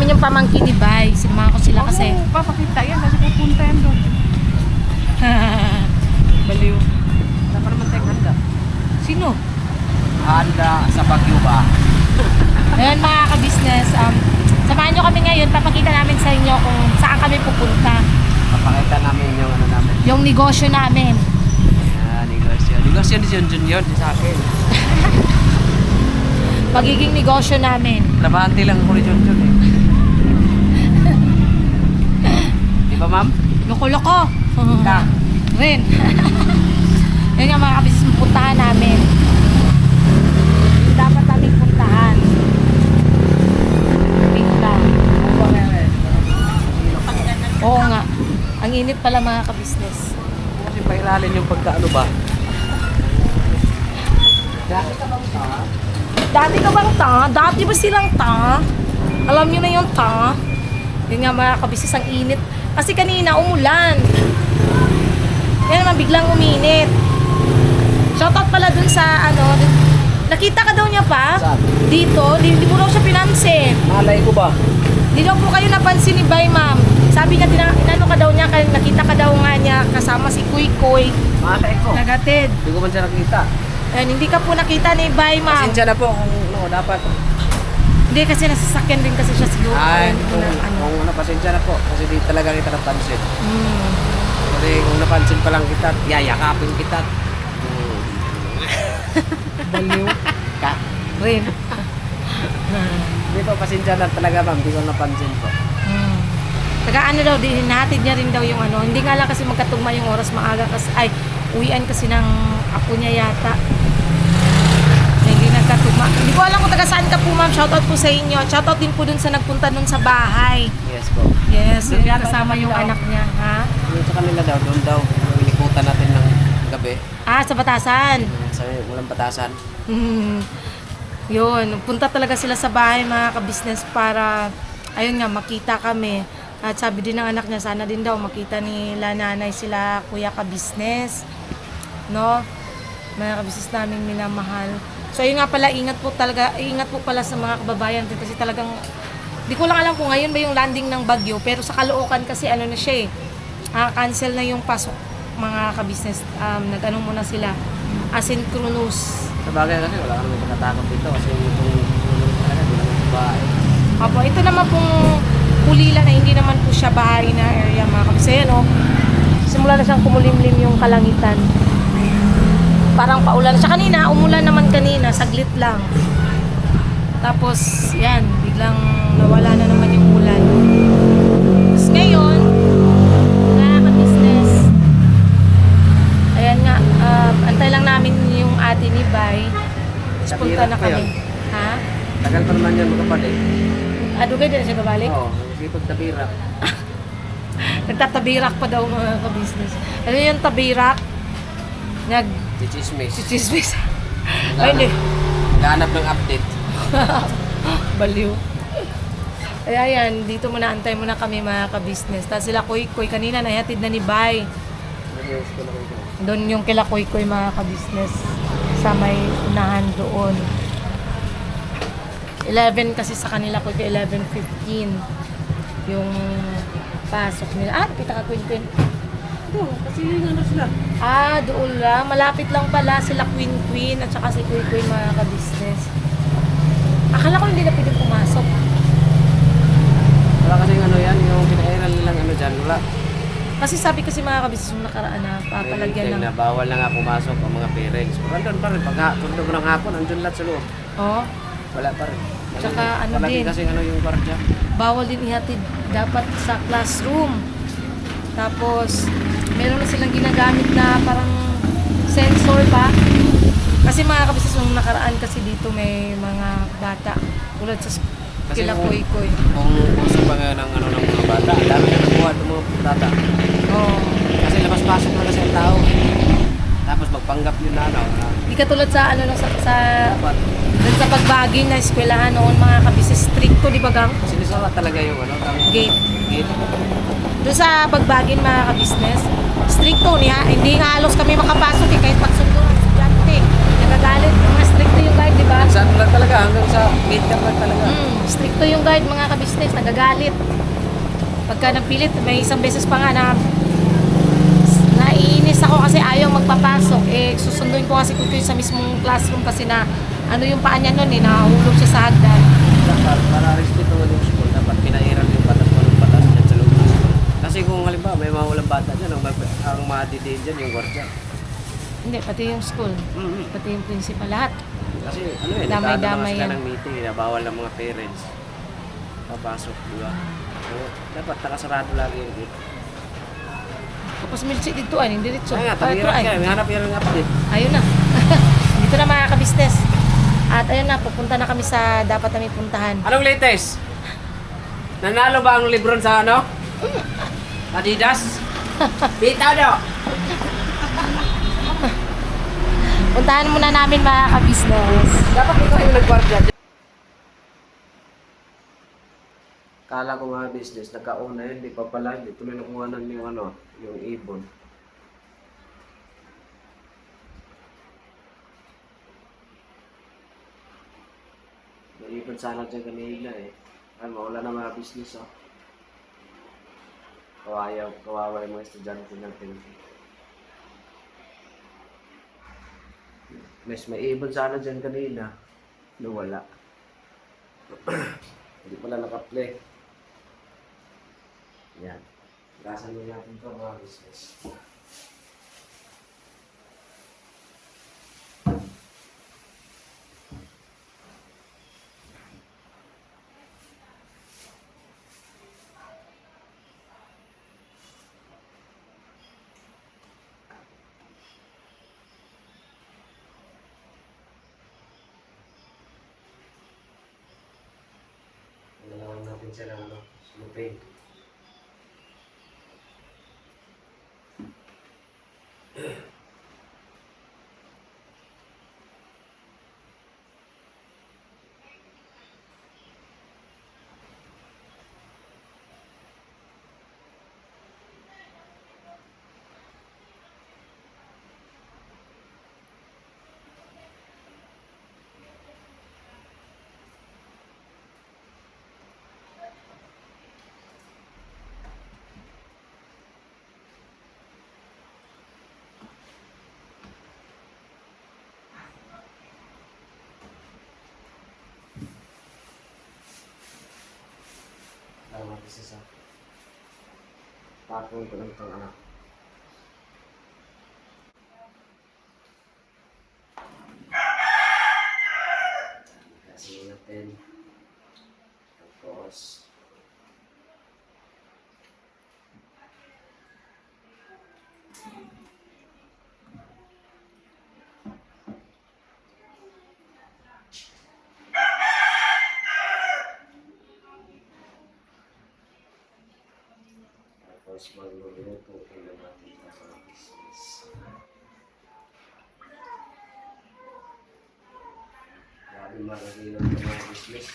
Ayun yung pamangkin ni Bay. Sinamahan ko sila kasi. Oo, papakita yan kasi pupunta yan doon. Baliw. Wala pa naman tayong handa. Sino? Handa sa Baguio ba? Ayun mga ka-business, samahan nyo kami ngayon, papakita namin sa inyo kung saan kami pupunta. Papakita namin yung ano namin. Yung negosyo namin. Negosyo. Negosyo ni Junjun yun, di sa akin. Magiging negosyo namin. Trabahante lang ako ni Junjun eh. Di ba ma'am? Loko-loko. Ka. Rin. Yun nga mga ka-business, puntahan namin. Yung dapat namin puntahan. Tingla. Oo nga. Ang init pala mga ka-business. Kasi pairalin yung pagkaano ba? Dati ka bang ta? Dati ba silang ta? Alam nyo na yung ta? Yun nga mga kabisnes, ang init. Kasi kanina umulan. Yan naman biglang uminit. Shoutout pala dun sa ano, nakita ka daw niya pa? Saan? Dito, hindi mo daw siya pinansin. Malay ko ba? Hindi daw po kayo napansin ni Bay, ma'am. Sabi niya, inano ka daw niya, nakita ka daw nga niya kasama si Kuy Kuy. Malay ko. Nagatid. Hindi ko man siya nakita. And hindi ka po nakita ni Bay, ma'am. Pasensya na po kung no, dapat. Hindi kasi nasasakyan din kasi siya siguro. Ay, Kung kung pasensya na po. Kasi di talaga kita napansin. Hmm. Kasi kung napansin pa lang kita, yayakapin kita. Baliw. Ka. Rin. Hindi po, pasensya na talaga ma'am. Hindi ko napansin po. Taga ano daw, hinatid niya rin daw yung ano. Hindi nga lang kasi magkatugma yung oras maaga kasi, ay, uwian kasi ng apo niya yata. Na hindi nagkatugma. Hindi ko alam kung taga saan ka po ma'am. Shoutout po sa inyo. Shoutout din po dun sa nagpunta dun sa bahay. Yes po. Yes, Doon yung yata kasama yung daw. anak niya. Ha? Yung sa kanila daw, doon daw. Yung ilikutan natin ng gabi. Ah, sa Batasan. Sa walang batasan. Yun, punta talaga sila sa bahay mga ka-business para, ayun nga, makita kami. At sabi din ng anak niya, sana din daw makita nila nanay sila kuya ka-business. No? Mga ka-business namin minamahal. So ayun nga pala, ingat po pala sa mga kababayan kasi talagang, di ko lang alam kung ngayon ba yung landing ng bagyo, pero sa Caloocan kasi ano na siya eh, cancel na yung pasok mga ka-business. Nag-ano muna sila, asynchronous. Sa bagay kasi wala kang pagkatakot dito kasi yung talaga, di lang yung bahay. Opo, ito naman pong Kulila na hindi naman po siya bahay na area mga kabisay, no? Simula na siyang kumulimlim yung kalangitan. Parang paulan. Siya kanina, umulan naman kanina, saglit lang. Tapos, yan, biglang nawala na naman yung ulan. Tapos ngayon, mga ka-business, ayan nga, antay lang namin yung ate ni Bay. Tapos punta na kami. Ha? Tagal pa naman yan magkapatid. Adugay din siya babalik? Oo, sipag tabira. Nagtatabirak pa daw mga ka-business. Ano yung tabirak? Chichismis. Chichismis. Ay, hindi. Naghanap ng update. Baliw. Ay, ayan. Dito muna, antay muna kami mga ka-business. Tapos sila Kuy Kuy. Kanina nahatid na ni Bay. Doon yung kila Kuy Kuy mga ka-business. Sa may unahan doon. 11 kasi sa kanila Kuy Kuy. 11:15. Yung pasok nila. Ah, kita ka Queen Queen. Oo, kasi yung ano sila. Ah, doon lang. Malapit lang pala sila Queen Queen at saka si Kuy Kuy mga ka-business. Akala ko hindi na pwedeng pumasok. Wala kasi ano yan, yung pinairal nilang ano dyan, wala. Kasi sabi kasi mga ka-business yung nakaraan na papalagyan ng... Na bawal na nga pumasok ang mga parents. Pero andun pa rin, pag tulog ng hapon, andun lahat sa loob. Oh, Wala pa rin. Tsaka ano palagi din. kasi ano yung kardya. bawal din ihatid dapat sa classroom. Tapos, meron na silang ginagamit na parang sensor pa. Kasi mga kabisnes, nung nakaraan kasi dito may mga bata. Tulad sa Kasi kila Kuy Kuy. Kung gusto pa nga ng, ano, ng mga bata, dami na nakuha ng mga bata. Oh. Kasi labas-pasok na kasi ang tao. Tapos magpanggap yun na ano. Di katulad sa ano sa Dapat. dun sa pagbaging na eskwelahan noon mga kabisnes, stricto di ba gang? Sinisara talaga yung ano, Gate. Gate. Doon sa pagbagin mga ka-business, stricto niya, hindi nga halos kami makapasok kahit pagsundo ng estudyante. Nagagalit, mga stricto yung guide, di ba? Saan lang talaga, hanggang sa meter lang talaga. Stricto yung guard mga ka-business, nagagalit. Pagka napilit, may isang beses pa nga na naiinis ako kasi ayaw magpapasok. Susunduin ko kasi ko sa mismong classroom kasi na ano yung paa niya nun nahulog siya sa hagdan. Dapat, para respetuhan yung school, dapat pinairan yung walang batas dyan sa loob ng school. Kasi kung halimbawa may mga walang bata dyan, ang madidiin dyan yung gwardiya. Hindi, pati yung school, pati yung principal, lahat. Kasi ano Damay-damay sila yan. ng meeting, bawal ng mga parents. Papasok, di ba? So, dapat nakasarado lagi yung gate. Tapos milsi dito ay, hindi dito. Kaya nga, tabiran ka, may hanap yan ng update. Ayun na. Dito na mga ka-business. At ayun na, pupunta na kami sa dapat namin puntahan. Anong latest? Nanalo ba ang Lebron sa ano? Adidas? Bitaw daw! Puntahan muna namin mga ka-business. Dapat ikaw yung nagwardya dyan. Kala ko mga business, nagkauna yun, di pa pala, hindi tuloy nakuhanan yung ano, yung ibon. May ibon sana dyan kanina eh. Ay, mawala na mga business oh. Kawawa yung mga estudyante natin. May ibon sana dyan kanina. Nawala. Hindi pala naka-play. Yan. Gasan mo natin ito mga business. Nalawan natin siya ng ano, slupin. Tama kasi sa tapon ko lang itong anak. Kasi natin. Tapos magluluto ulam natin sa mga business. Grabe maragilan ng mga business.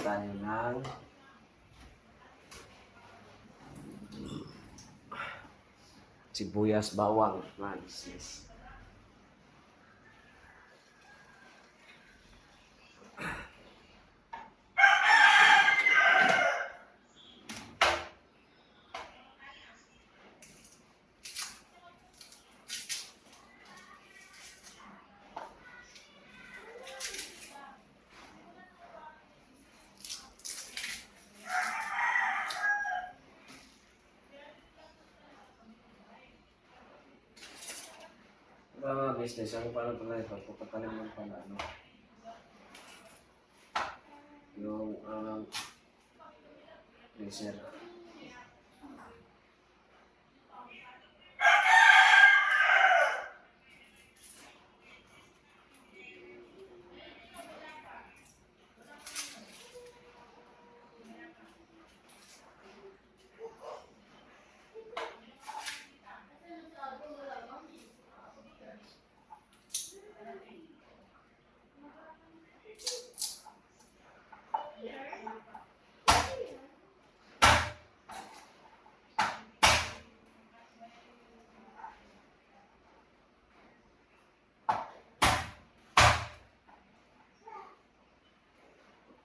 Tayo ng sibuyas bawang mga business. Mga business, ano pala ito? Pagpapatalim lang pala, ano? Yung, freezer.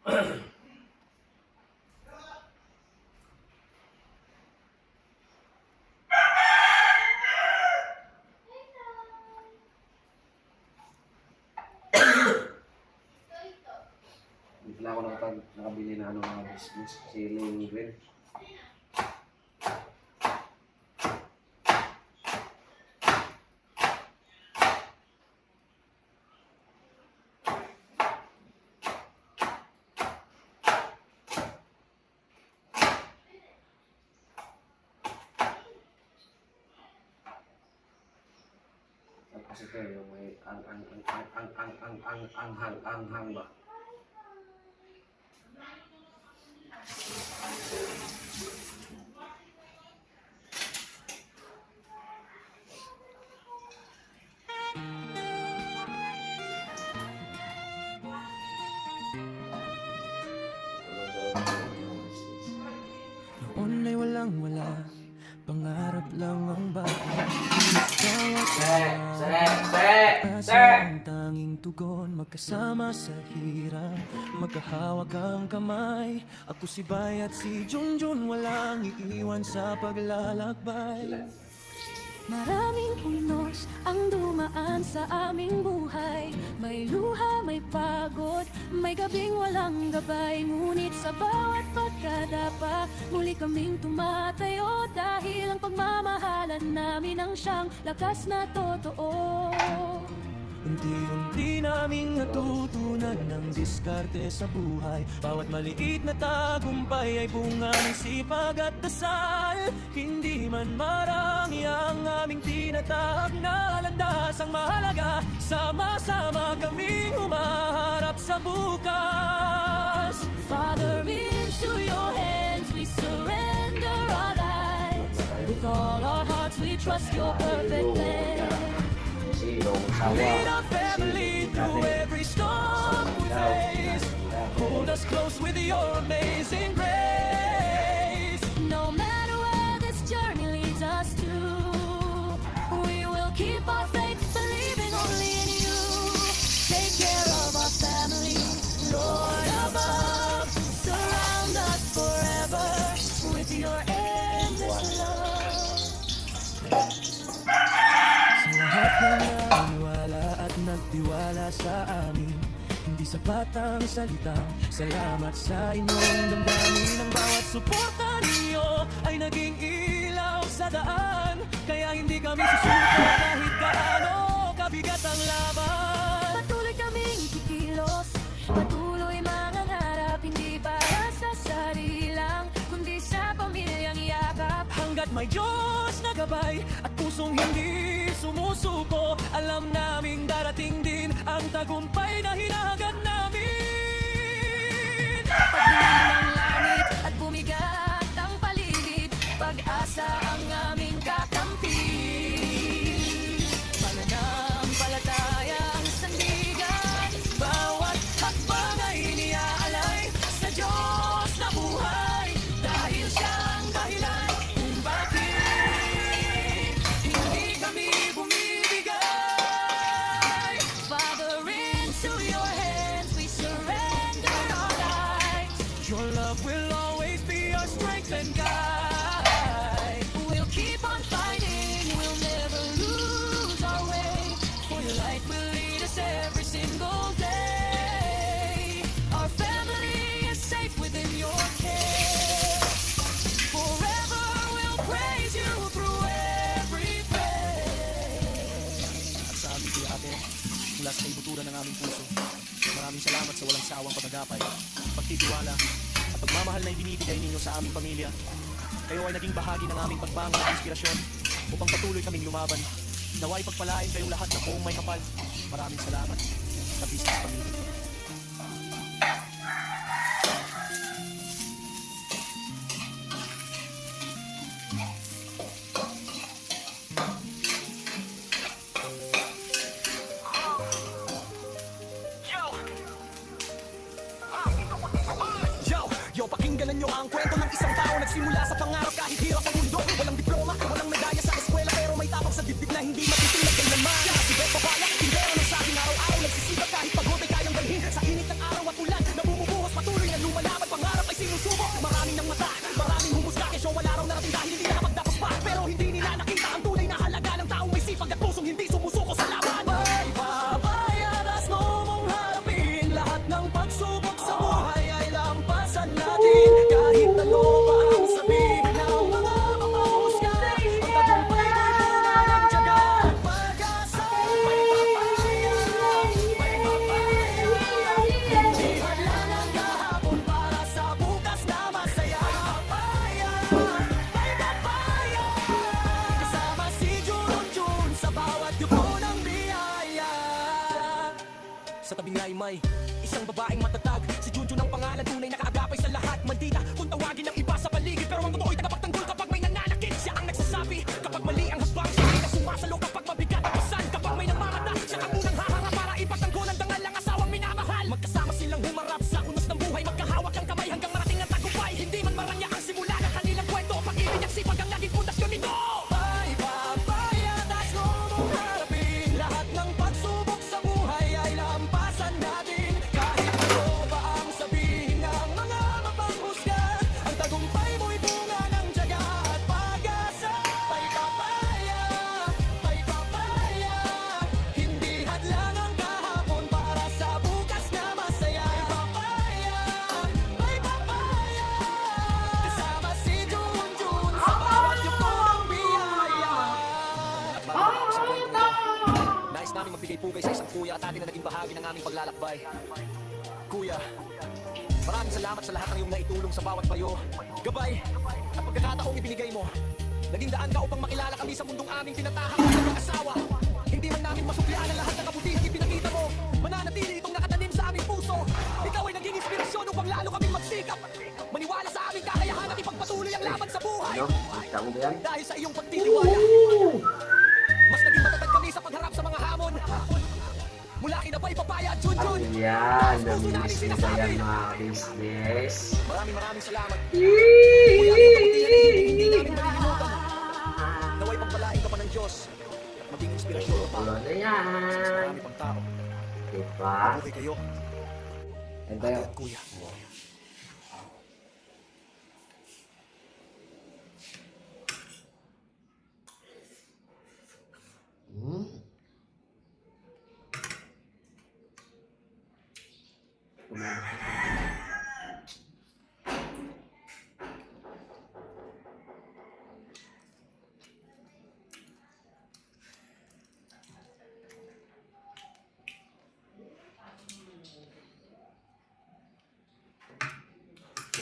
Bigla ako nakabili na ano mga business. Ceiling grill. Tapos ito yung may anghang ba? Noon ay walang wala, pangarap lang ang bawat asa ang tanging tugon, magkasama sa hirap, magkahawak ang kamay. Ako si Bay at si Junjun, walang iiwan sa paglalakbay. Maraming unos ang dumaan sa aming buhay. May luha, may pagod, may gabing walang gabay. Ngunit sa bawat pagkadapa, muli kaming tumatayo. Dahil ang pagmamahalan namin ang siyang lakas na totoo. Unti-unti naming natutunan ng diskarte sa buhay. Bawat maliit na tagumpay ay bunga ng sipag at dasal. Hindi man marami ang aming tinatahak na landas, ang mahalaga, sama-sama kaming humaharap sa bukas. Father, into your hands we surrender our lives. With all our hearts we trust your perfect plan. Lead our family through every storm we face. Hold us close with your amazing grace. No matter where this journey leads us to, we will keep our faith, believing only in you. Take care of our family, Lord above. Surround us forever with your endless love. Sa lahat ng naniwala at nagtiwala sa amin, hindi sapat ang salita. Salamat sa inyong damdamin. Ang bawat suporta ninyo ay naging ilaw sa daan. Kaya hindi kami susuko kahit gaano kabigat ang laban. Patuloy kaming kikilos, patuloy mangangarap, hindi para sa sarili lang, kundi sa pamilyang yakap. Hanggat may Diyos na gabay at pusong hindi sumusuko, alam naming darating din ang tagumpay na hinahangat namin. Pagdilim ng langit at bumigat ang paligid, pag-asa ang aming kakampi. Pananampalataya ang sandigan, bawat hakbang ay iniaalay sa Diyos na buhay. Dahil siyang dahilan kung bakit hindi kami bumibigay. Father, into your hands we surrender our lives. Your love will always be our strength and guide. We'll keep on fighting, we'll never lose our way. For your light will lead us every single day. Our family is safe within your care. Forever we'll praise you through every phase. At sa aming ate, mula sa ibuturan ng aming puso, maraming salamat sa walang sawang pagagapay, pagtitiwala at pagmamahal na ibinibigay ninyo sa aming pamilya. Kayo ay naging bahagi ng aming pagbangon at inspirasyon upang patuloy kaming lumaban. Naway pagpalain kayong lahat na buong may kapal. Maraming salamat sa business pamilya. Yo, pakinggan nyo ang kwento ng isang tao nagsimula sa pangarap kahit hirap ang mundo. Walang diploma, walang medalya sa eskwela, pero may tapang sa dibdib na hindi matitinag kailanman. Siya si Beto Balak, tindero ng saging araw-araw, nagsisikap kahit pagod ay kayang dalhin. Sa init ng araw at ulan, na bumubuhos patuloy pagsubok. Maraming ng mata, maraming humusga, kesyo wala raw narating dahil hindi nakapagdapos pa. Pero hindi nila nakita ang tunay na halaga ng taong may sipag at pusong hindi sumusuko sa laban. May papayaras mo mong harapin, lahat ng pagsubok sa buhay ay lampasan natin. Kahit ano pa ang sabihin ng mga mamahusga, ang tagumpay mo'y bunga ng tiyaga at pag-asa. May papaya, may papaya, hindi hadlang ang kahapon para sa bukas na masaya. Papaya, may papaya, kasama si Junjun sa bawat yuko ng biyaya. Sa tabi nga'y may isang babaeng matatag, si Junjun ang pangalan, tunay na kaagapay sa lahat. Maldita kung tawagin ng iba sa paligid, pero ang totoo'y tagapagtanggol kapag may nananakit. Siya ang nagsasabi kapag mali ang hakbang, siya ay nasumasalo kapag mabigat ang pasan. Kapag may namamata, siya ang unang haharap para ipagtanggol ang dangal ng asawang minamahal. Magkasama silang humarap sa unos ng buhay, magkahawak ang kamay hanggang marating ang tagumpay. Hindi man maranya ang simula ng kanilang kwento, pag-ibig at sipag ang naging pundasyon nito. May papayatas mo mong harapin, lahat ng pagsubok sa buhay ay lampasan natin. Kahit ano pa ang sabihin ng mga mapanghusga, ang tagumpay mo'y bunga ng tiyaga at pag-asa. May papaya, hindi hadlang ang kahapon para sa bukas na masaya. May papaya, kasama si Junjun sa bawat yuko ng biyaya. Nais namin magbigay pugay sa isang kuya at atin na naging bahagi ng aming paglalakbay. Kuya, maraming salamat sa lahat ng iyong naitulong sa bawat payo, gabay at pagkakataong ibinigay mo. Naging daan ka upang makilala kami sa mundong aming tinatahak ng mag-asawa. Hindi man namin masuklian ang lahat ng kabutihang ipinakita mo. Mananatili itong nakatanim sa aming puso. Ikaw ay naging inspirasyon upang lalo kaming magsikap. Maniwala sa aming kakayahan at ipagpatuloy ang laban sa buhay. Tama ba yan? Dahil sa iyong pagtitiwala, mas naging matatag kami sa pagharap sa mga hamon. Mula kinabay, papaya at Junjun. Yan, namiss nyo ba yan mga business? Maraming salamat. Kuya, ang iyong kabutihan ay hindi namin malilimutan. Naway pagpalain ka pa ng Diyos at maging inspirasyon pa Wala na sa yan. marami pang tao. Diba? Okay kayo, Yan tayo. kuya.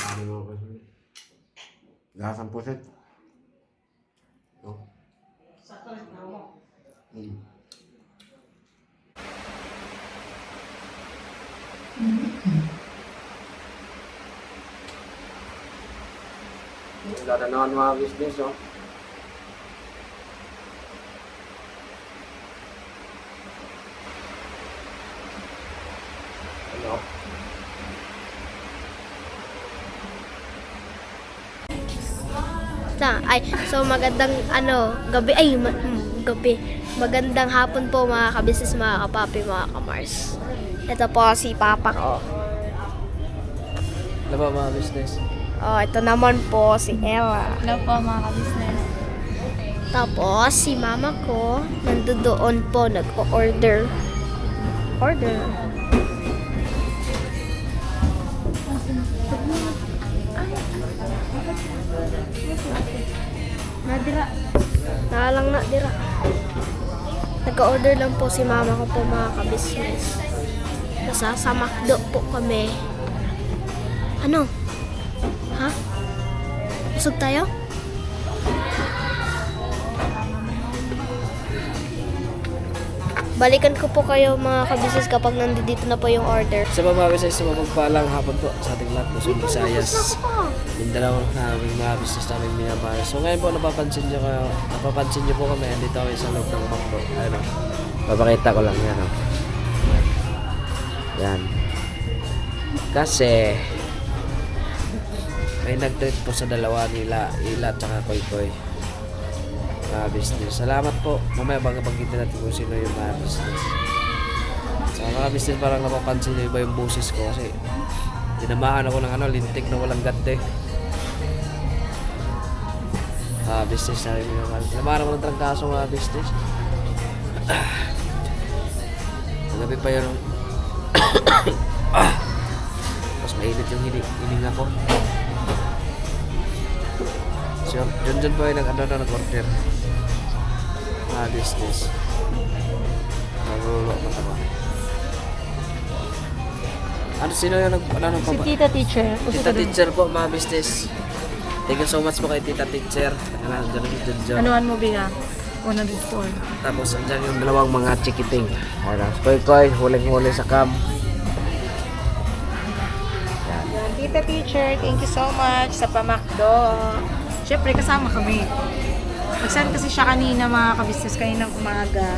Ano mo ba? Lasang pusit. Oh. Wala na naman mga business, oh. Ano? So magandang gabi. Magandang hapon po mga kabisnes, mga kapapi, mga kamars. Ito po si Papa ko. Ano ba mga business? Oh, ito naman po si Ella. Hello po mga kabisnes. Tapos si Mama ko nandoon po nag-order. Nalang na dira. Nag-order lang po si Mama ko po mga kabisnes. Nasa sa McDo po kami. Ano? Ha? Busog tayo? Balikan ko po kayo mga kabisnes kapag nandito na po yung order. Sa mga business, mapagpalang hapon po sa ating lahat po sa Visayas. Mindanao na aming mga business namin minamahal. So ngayon po napapansin nyo po kami, andito kami sa loob ng McDo. Ano, papakita ko lang yan. Oh. Yan. Kasi may nag-treat po sa dalawa nila, Ila at saka Koy Koy. Mga business. Salamat po. Mamaya banggitin natin kung sino yung mga business. Sa mga business parang napapansin nyo iba yung boses ko kasi tinamaan ako ng lintik na walang gante. Business sabi mo naman. Tinamaan ako ng trangkaso mga business. Magabi pa yun. Mas mainit yung hininga ko. So, dyan po yung nag-order. Business. Nagulo ko naman. Sino yung Si Tita Teacher. Tita Teacher po, mga business. Thank you so much po kay Tita Teacher. Anuan mo biga? 104. Tapos andyan yung dalawang mga chikiting. Koy, huling-huli sa cam. Yan, Tita Teacher, thank you so much sa pamakdo. Siyempre, kasama kami. Nagsan kasi siya kanina mga kabisnes kaninang umaga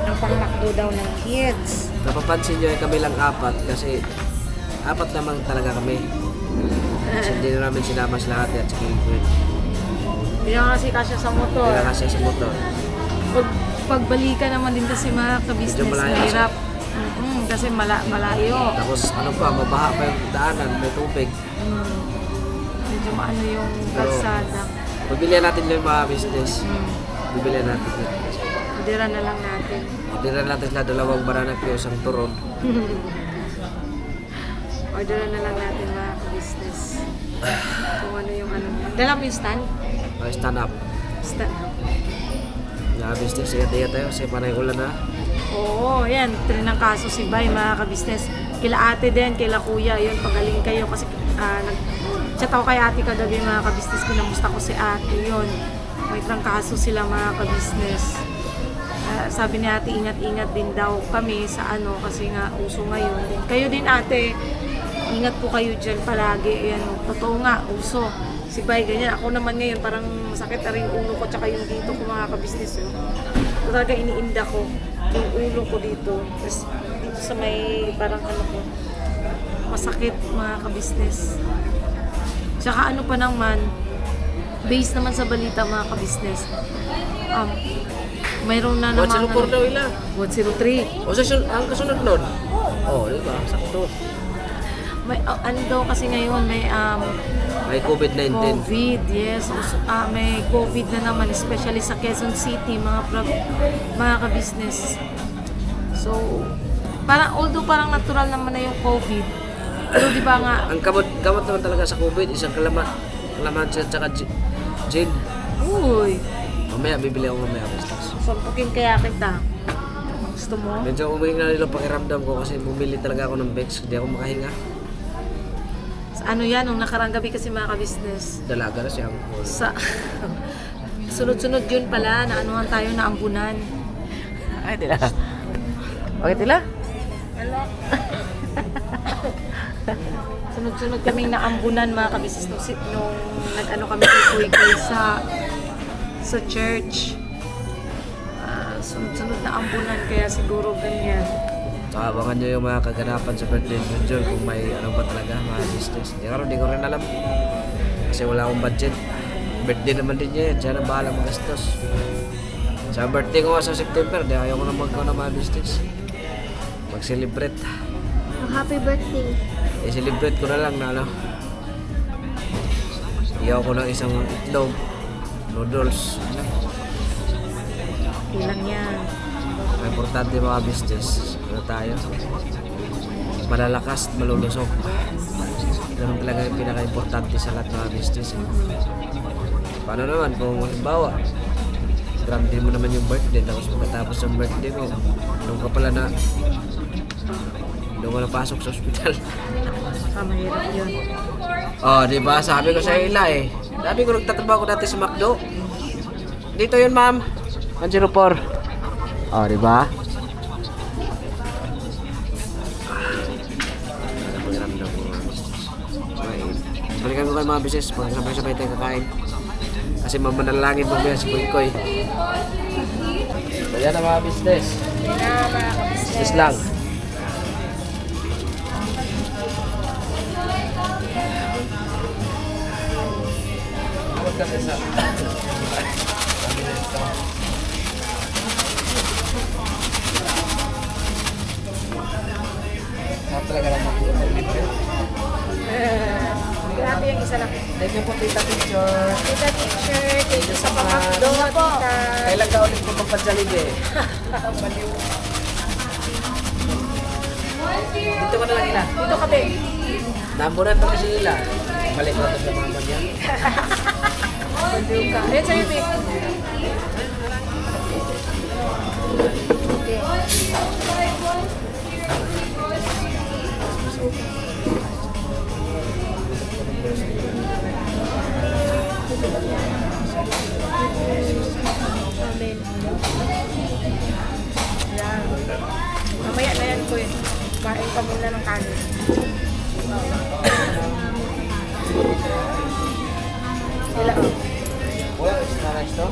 ng pangmakdo daw ng kids. Napapansin nyo kami lang apat kasi apat naman talaga kami. Kasi hindi na namin sinama sila ate at si Kingwin. Hindi naman kasi kasya sa motor. Hindi na kasi sa motor. Pagbalikan naman din kasi mga kabisnes, Medyo malayo mahirap. Kasi malayo. Tapos mabaha pa yung daanan, may tubig. Medyo maano yung kalsada. Pagbilihan natin yung mga business. Bibilihan natin yun. Dira na lang natin. Orderan natin sila dalawang banana Q, isang turon. Orderan na lang natin mga ka-business. Kung ano yung ano niya. Dala mo yung stand? Stand up. Stand up. Mga business, igat-igat tayo kasi panay ulan na. Oo, yan. Ng kaso si Bay, mga ka-business. Kila ate din, kila kuya. Yun, pagaling kayo kasi chat ako kay ate kagabi mga ka-business. Kinamusta ko si ate. Yun. May trangkaso sila mga ka-business. Sabi ni ate, ingat-ingat din daw kami sa kasi nga uso ngayon. Kayo din ate, ingat po kayo dyan palagi. Ayan, totoo nga, uso. Si Bay, ganyan. Ako naman ngayon, parang masakit na rin ulo ko tsaka yung dito ko mga ka-business. Talaga iniinda ko yung ulo ko dito. Tapos dito sa may parang ko, masakit mga ka-business. Tsaka pa naman, based naman sa balita mga ka-business, mayroon na naman 104 daw ilan? 103. O ang kasunod nun? Oo, diba? Sakto. May, daw kasi ngayon may May COVID-19. COVID, yes. May COVID na naman, especially sa Quezon City, mga ka-business. So, although parang natural naman na yung COVID, pero di ba nga, Ang gamot naman talaga sa COVID, isang kalamansi at saka gin. uy, Mamaya, bibili ako mamaya business. sampukin kaya kita. Gusto mo? Medyo umihinga na nila pakiramdam ko kasi bumili talaga ako ng Bex. Hindi ako makahinga. Yan, nung nakarang gabi kasi mga ka-business. Dalaga na siya. Sunod-sunod yun pala, naanuhan tayo na ambunan. Ay, tila. Bakit tila? Sunod-sunod kaming naambunan mga kabisnes nung kami kay sa church. Sunod-sunod na ambunan kaya siguro ganyan. So, abangan nyo yung mga kaganapan sa birthday ni John kung may ba talaga mga business. Hindi ko rin alam. Kasi wala akong budget. Birthday naman din niya yan. Siya na bahala magastos. Sa birthday ko sa September, di ayaw ko na magkaw ng mga business. Mag-celebrate. Happy birthday. I-celebrate ko na lang na iyaw ko ng isang itlog, noodles. Ilang yan. Ang importante mga business. Tayo. Malalakas, malulusog. Ganun talaga yung pinaka-importante sa lahat ng mga business. Paano naman kung halimbawa, grande mo naman yung birthday, tapos pagkatapos ng birthday mo, doon ka pala na pasok sa ospital. Mahirap yun. Diba? Sabi ko sa ila eh. Sabi ko nagtatrabaho ko dati sa McDo. Dito yun, ma'am. 104. Diba? Balikan ko kayo mga business pag sabay-sabay tayo kakain. Kasi mamanalangin mo ba si Koy. So yan ang mga business. Business lang. Talaga lang mag-libre. Grabe yung isa lang. Thank you po, Tita Picture. Tita teacher, thank you sa pamakdo, tita. Kailan ka ulit po magpansalig eh? Dito ka na lang ila. Dito kami. Namburan pa kasi nila. Balik ko sa mama niya. Baliw ka. Ayan sa'yo, Vic. Okay. Amen. Yan. Mamaya na yan ko eh. Kain ka muna ng kanin. Sila oh. Well, it's not nice to.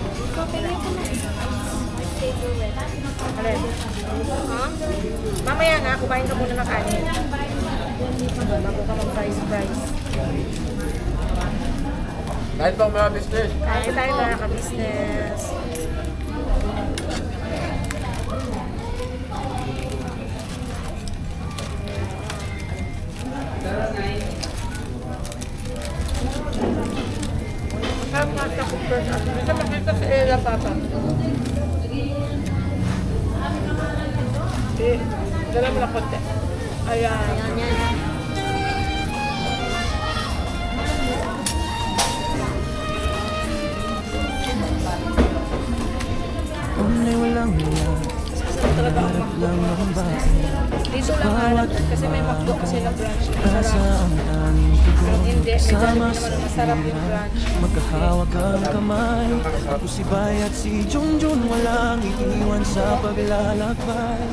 Alin? Ha? Mamaya na, kumain ka muna ng kanin. Bago ka mag-fries. Kahit pa mga business. Kain tayo mga ka-business. Ang mga kupers. Ito makita sa Ella, Papa. Dala mo na konti. Ayan. Unay walang wala, harap lang ng bahay. Dito lang hanap kasi may McDo kasi na branch. Asa Masarap. ang tanging tugon. Hindi, may Jollibee Sama naman ang masarap yung branch. magkahawak ang kamay. Ako si Bay at si Junjun, walang iiwan sa paglalakbay.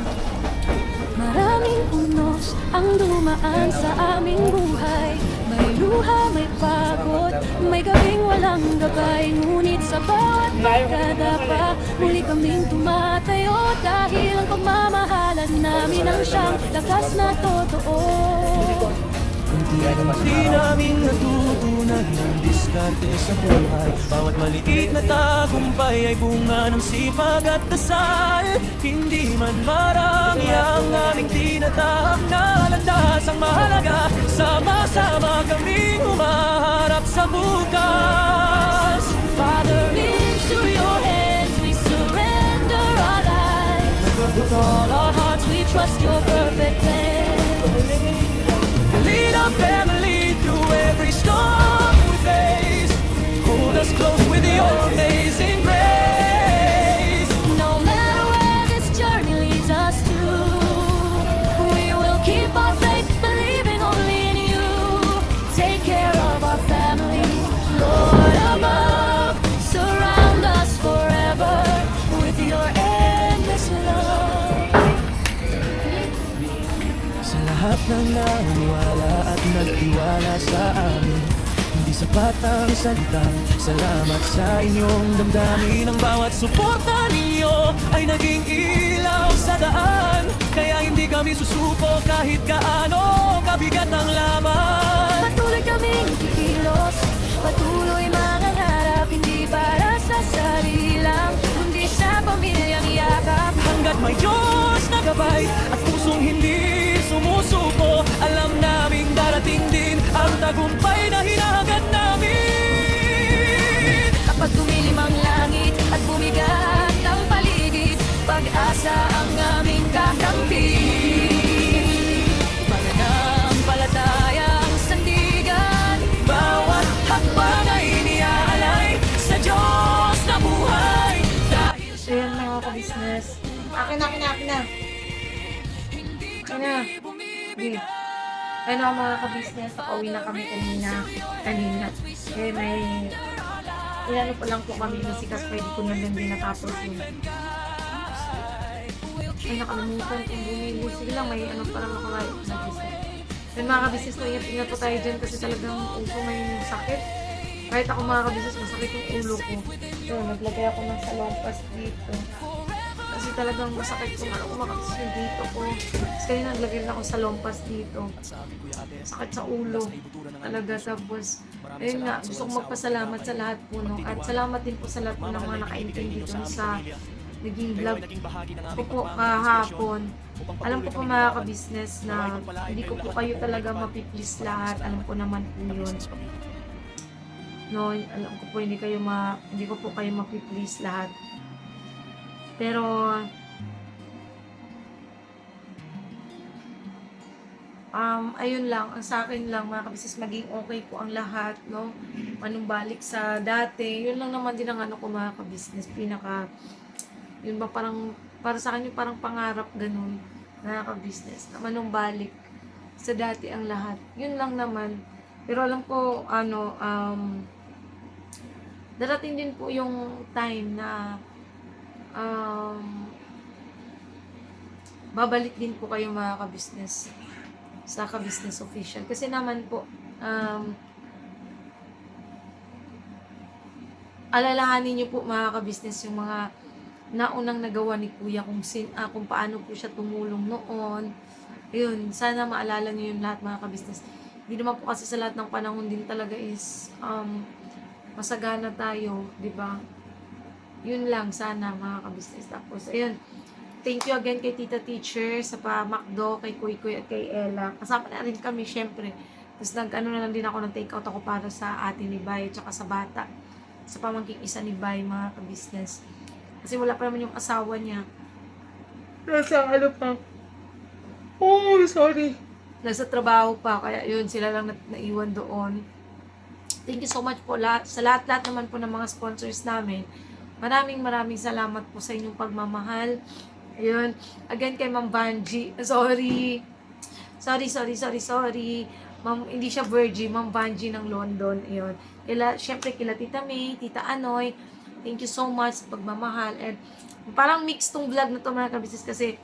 Maraming unos ang dumaan sa aming buhay. May luha, may pagod, may gabing walang gabay. Ngunit sa bawat pagkadapa, muli kaming tumatayo. Dahil ang pagmamahalan namin ang siyang lakas na totoo. Di namin natutunan ng diskarte sa buhay. Bawat maliit na tagumpay ay bunga ng sipag at dasal. Hindi man marami ang aming tinatahak na landas ang mahalaga. Sama-sama kaming humaharap sa bukas. Father, into your hands we surrender our lives. With all our hearts we trust your perfect plan. Lead our family through every storm we face. Hold us close with your amazing grace. No matter where this journey leads us to, we will keep our faith, believing only in you. Take care of our family, Lord above. Surround us forever with your endless love. Sa lahat ng naniwala at nagtiwala sa amin, hindi sapat ang salita. Salamat sa inyong damdamin. Ang bawat suporta ninyo ay naging ilaw sa daan. Kaya hindi kami susuko kahit kaano kabigat ang laban. Patuloy kaming kikilos, patuloy mangangarap. Hindi para sa sarili lang, kundi sa pamilyang yakap. Hanggat may Diyos na gabay at pusong hindi sumusuko, alam naming darating din ang tagumpay na hinahangat namin. Kapag tumilim ang langit at bumigat ang paligid, pag-asa ang aming kakampi. Mananampalatayang sandigan, Bawat hakbang ay iniaalay sa Diyos na buhay. Dahil Ayan mga ka-business. Akin na. Sige. Ayun ako mga ka-business. Nakauwi na kami kanina. Eh may... Inano pa lang po kami kasi pwede ko na lang din natapos yun. Ay nakalimutan kung bumili. Sige lang, may ano pa lang ako kayo sa business. Ayun mga ka-business, ingat po tayo dyan kasi talagang uso may sakit. Kahit ako mga ka-business, masakit yung ulo ko. Ayun, naglagay ako ng salompas dito. Kasi talagang masakit kung ano kumakatas yung dito ko. Kasi kanina naglagay na ako sa lompas dito. Sakit sa ulo. Talaga. Tapos, ayun nga, gusto ko magpasalamat sa lahat po. No? At salamat din po sa lahat po ng mga nakaintindi dun sa naging vlog ko po kahapon. Alam ko po mga ka-business na hindi ko po kayo talaga mapiplease lahat. Alam ko naman po yun. No, alam ko po hindi ko po kayo mapiplease lahat. Pero ayun lang, ang sa akin lang mga kabisnes, maging okay po ang lahat, no? Manumbalik sa dati, yun lang naman din ang ano ko mga kabisnes, yun ba parang, para sa akin yung parang pangarap ganun, mga kabisnes, na manumbalik sa dati ang lahat. Yun lang naman. Pero alam ko, darating din po yung time na, babalik din po kayo mga kabisnes sa Ka-Business Official. Kasi naman po, alalahanin niyo po mga ka-business yung mga naunang nagawa ni Kuya kung paano po siya tumulong noon. Yun, sana maalala niyo yung lahat mga ka-business. Hindi naman po kasi sa lahat ng panahon din talaga is masagana tayo, di ba? Yun lang sana mga ka-business. Tapos, ayun, thank you again kay Tita Teacher sa pa-Macdo, kay Kuy at kay Ella. Kasama na rin kami, syempre. Tapos na lang din ako ng take out ako para sa ate ni Bay, tsaka sa bata. Sa pamangking isa ni Bay, mga ka-business. Kasi wala pa naman yung asawa niya. Nasa ano pa? Oh, sorry. Nasa trabaho pa, kaya yun, sila lang naiwan doon. Thank you so much po sa lahat naman po ng mga sponsors namin. Maraming salamat po sa inyong pagmamahal. Ayun. Again, kay Ma'am Vanji. Sorry. Ma'am, hindi siya Virgie. Ma'am Vanji ng London. Ayun. Siyempre, kila Tita May, Tita Anoy. Thank you so much sa pagmamahal. And parang mix tong vlog na to mga kabisnes kasi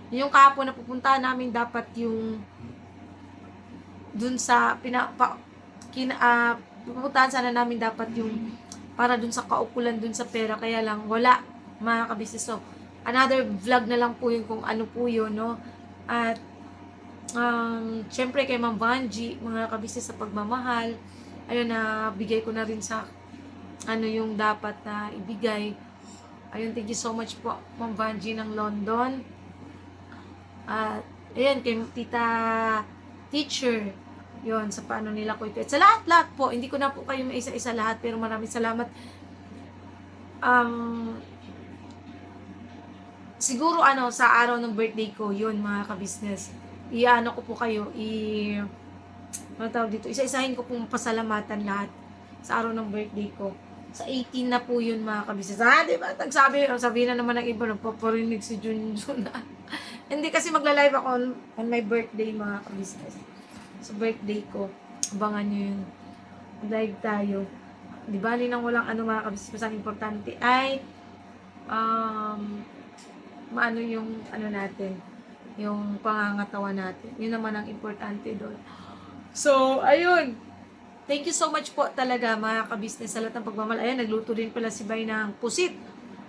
yung kahapon na pupuntahan namin dapat yung dun sa pupuntahan sana namin dapat yung para dun sa kaukulan dun sa pera. Kaya lang, wala mga kabisnes. So, another vlog na lang po yun kung ano po yun, no? At, syempre kay Ma'am Vanji, mga kabisnes sa pagmamahal, ayun na, bigay ko na rin sa, yung dapat na ibigay. Ayun, thank you so much po, Ma'am Vanji ng London. At, ayun, kay Tita Teacher, yun, sa paano nila ko ito. At sa lahat po, hindi ko na po kayo maisa-isa lahat, pero maraming salamat. Siguro sa araw ng birthday ko, yun mga ka-business, ko po kayo, isa-isahin ko pong pasalamatan lahat sa araw ng birthday ko. Sa 18 na po yun mga ka-business. Di ba? Sabi na naman ng iba, nagpaparinig si Junjun. Hindi kasi magla-live ako on my birthday mga ka-business. Sa birthday ko, abangan nyo yun. Live tayo. Di ba? Nang walang mga ka-business, masang importante ay maano yung natin, yung pangangatawa natin. Yun naman ang importante doon. So, ayun. Thank you so much po talaga mga ka-business sa lahat ng pagmamahal. Ayan, nagluto din pala si Bay ng pusit.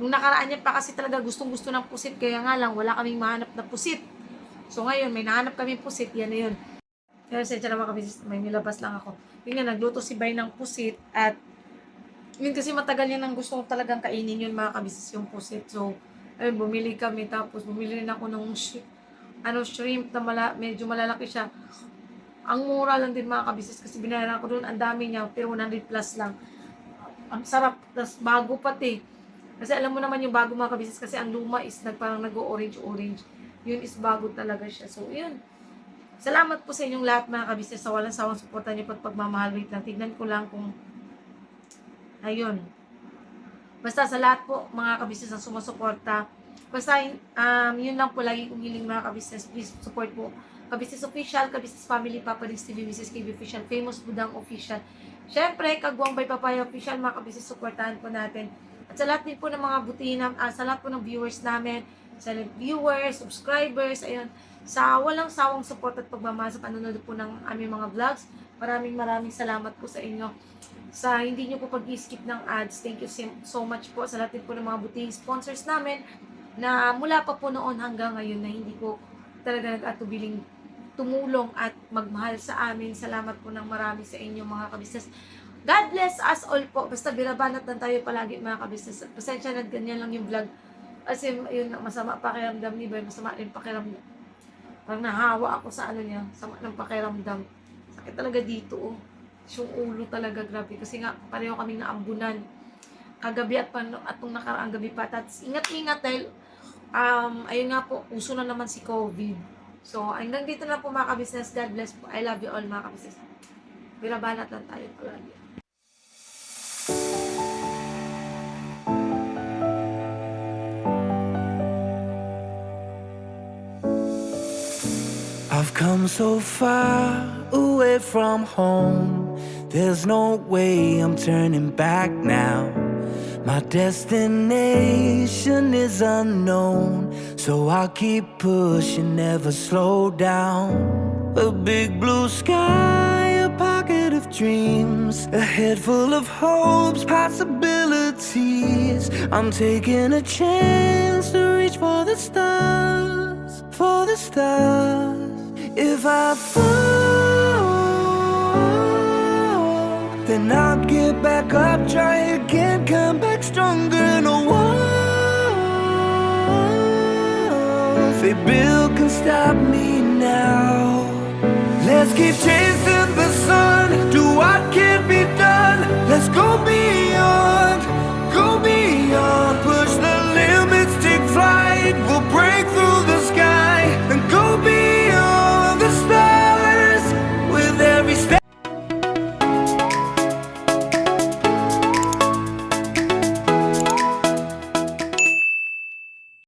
Nung nakaraan niya pa kasi talaga gustong-gusto ng pusit, kaya nga lang wala kaming mahanap na pusit. So ngayon, may nahanap kaming pusit, yan na yun. Kaya sensya na mga ka-business, may nilabas lang ako. Yun nga, nagluto si Bay ng pusit at yun kasi matagal yun ang gusto ko talagang kainin yun mga ka-business, yung pusit. So, ayun, bumili kami, tapos bumili rin ako ng shrimp na medyo malalaki siya. Ang mura lang din mga kabisnes kasi binayaran ko doon, ang dami niya, pero 100 plus lang. Ang sarap, tas bago pati. Kasi alam mo naman yung bago mga kabisnes kasi ang luma is parang nag-orange. Yun is bago talaga siya. So, yun. Salamat po sa inyong lahat mga kabisnes sa walang sawang suporta niyo at pagmamahal. Wait lang, tignan ko lang kung ayun. Basta sa lahat po, mga kabisnes ang sumusuporta. Basta, yun lang po lagi kong hiling mga kabisnes. Please support po. Ka-Business Official, Ka-Business Family, Papa Dings TV, Mrs. KB Official, Famous Budang Official. Siyempre, Kagwang by Papaya Official, mga kabisnes, supportahan po natin. At sa lahat din po ng mga butihin, sa lahat po ng viewers namin, sa viewers, subscribers, ayun, sa walang sawang support at pagmamahal sa panonood po ng aming mga vlogs. Maraming salamat po sa inyo. Sa hindi nyo po pag-skip ng ads, thank you so much po sa lahat din po ng mga butihing sponsors namin na mula pa po noon hanggang ngayon na hindi po talaga nag-atubiling tumulong at magmahal sa amin. Salamat po ng marami sa inyo mga kabisnes. God bless us all po. Basta binabanat lang tayo palagi mga kabisnes. Pasensya na ganyan lang yung vlog Kasi yun, masama pakiramdam ni Boy, masama rin pakiramdam. Parang nahawa ako sa ano niya, sama ng pakiramdam. Sakit talaga dito, oh. Yung ulo talaga, grabe. Kasi nga, pareho kaming naambunan. Kagabi at nung nakaraang gabi pa. Tapos ingat-ingat dahil, ayun nga po, uso na naman si COVID. So, hanggang dito na po mga ka-business. God bless po. I love you all mga ka-business. Binabanat lang tayo palagi. I've come so far away from home. There's no way I'm turning back now. My destination is unknown, so I'll keep pushing, never slow down. A big blue sky, a pocket of dreams, a head full of hopes, possibilities. I'm taking a chance to reach for the stars, for the stars. If I fall, then I'll get back up, try again, come back stronger. No walls they build can stop me.